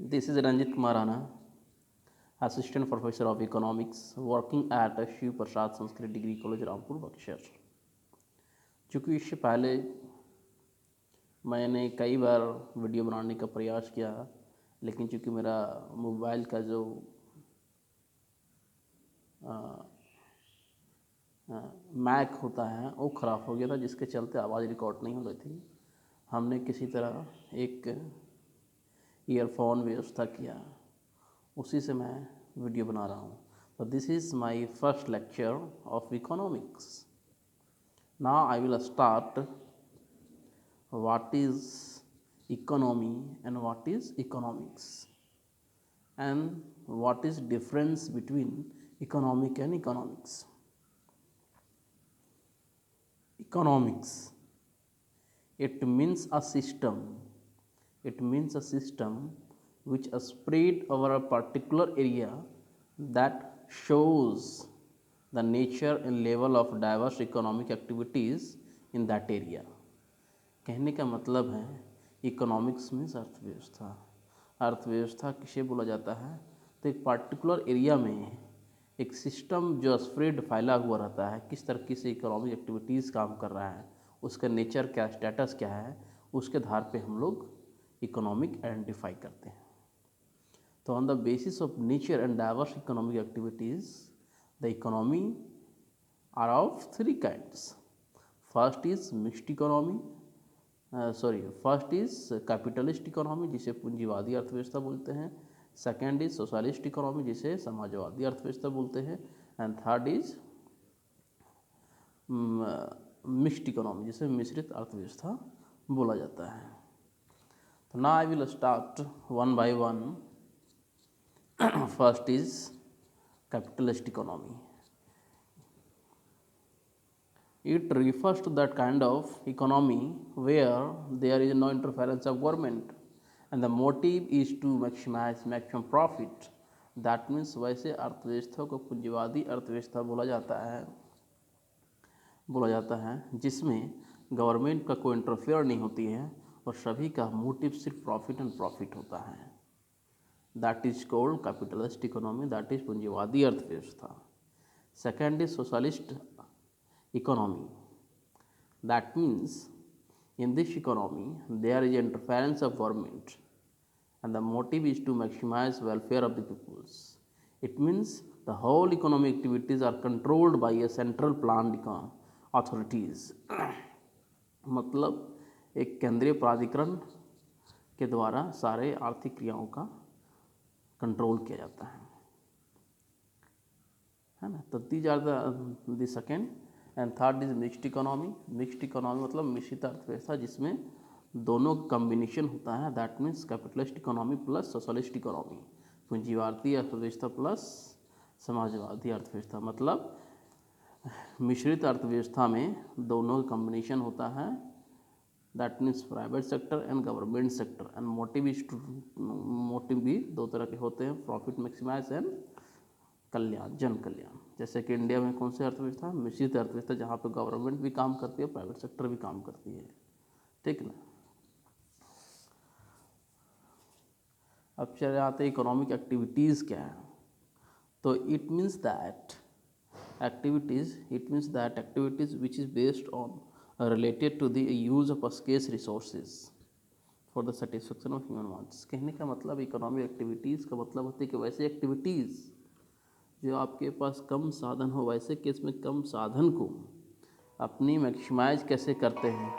This is Ranjit Kumar Rana, Assistant Professor of Economics, working at Shiv Prasad Sanskrit degree college Rampur Buxar. चूँकि इससे पहले मैंने कई बार वीडियो बनाने का प्रयास किया, लेकिन चूँकि मेरा मोबाइल का जो मैक होता है वो ख़राब हो गया था, जिसके चलते आवाज़ रिकॉर्ड नहीं हो रही थी। हमने किसी तरह एक ईयरफोन व्यवस्था किया, उसी से मैं वीडियो बना रहा हूँ। तो this is my first lecture of economics. Now I will start what is economy and what is economics and what is difference between economic and economics. Economics, it means a system. It means a system which is spread over a particular area that shows the nature and level of diverse economic activities in that area. कहने का मतलब है economics means अर्थव्यवस्था। अर्थव्यवस्था किसे बोला जाता है? तो एक पार्टिकुलर एरिया में एक सिस्टम जो स्प्रेड फैला हुआ रहता है, किस तरीके से इकोनॉमिक एक्टिविटीज़ काम कर रहा है, उसका नेचर क्या, स्टेटस क्या है, उसके आधार पे हम लोग इकोनॉमिक आइडेंटिफाई करते हैं। तो on the basis of nature and diverse economic activities the economy are of three kinds. First is mixed economy, first is capitalist economy जिसे पूंजीवादी अर्थव्यवस्था बोलते हैं। सेकेंड इज सोशलिस्ट इकोनॉमी जिसे समाजवादी अर्थव्यवस्था बोलते हैं। And third is mixed economy जिसे मिश्रित अर्थव्यवस्था बोला जाता है। तो now I will start one by one. First is capitalist economy. It refers to that kind of economy where there is no interference of government and the motive is to maximize maximum profit. That means वैसे अर्थव्यवस्था को पूंजीवादी अर्थव्यवस्था बोला जाता है जिसमें government का कोई इंटरफेयर नहीं होती है और सभी का मोटिव सिर्फ प्रॉफिट एंड प्रॉफिट होता है। That is called capitalist economy, that is पूंजीवादी अर्थव्यवस्था। Second is socialist economy. That means in this economy there is interference of government and the motive is to maximize welfare of the peoples. It means the whole economic activities are controlled by a central planned authorities. मतलब एक केंद्रीय प्राधिकरण के द्वारा सारे आर्थिक क्रियाओं का कंट्रोल किया जाता है ना। तो these are the second and third is mixed economy. Mixed economy मतलब मिश्रित अर्थव्यवस्था जिसमें दोनों कम्बिनेशन होता है। That means capitalist economy plus socialist economy, पूंजीवादी अर्थव्यवस्था प्लस समाजवादी अर्थव्यवस्था। मतलब मिश्रित अर्थव्यवस्था में दोनों कम्बिनेशन होता है। That means private sector and government sector and motive भी दो तरह के होते हैं, प्रॉफिट मैक्सिमाइज एंड कल्याण, जन कल्याण। जैसे कि इंडिया में कौन सी अर्थव्यवस्था? मिश्रित अर्थव्यवस्था, जहाँ पे गवर्नमेंट भी काम करती है, प्राइवेट सेक्टर भी काम करती है, ठीक ना। अब चले आते हैं इकोनॉमिक एक्टिविटीज़ क्या है। तो it means that activities which is based on related to the use of scarce resources for the satisfaction of human wants. कहने का मतलब इकोनॉमिक एक्टिविटीज़ का मतलब होती है कि वैसे एक्टिविटीज़ जो आपके पास कम साधन हो, वैसे केस में कम साधन को अपनी मैक्सिमाइज कैसे करते हैं,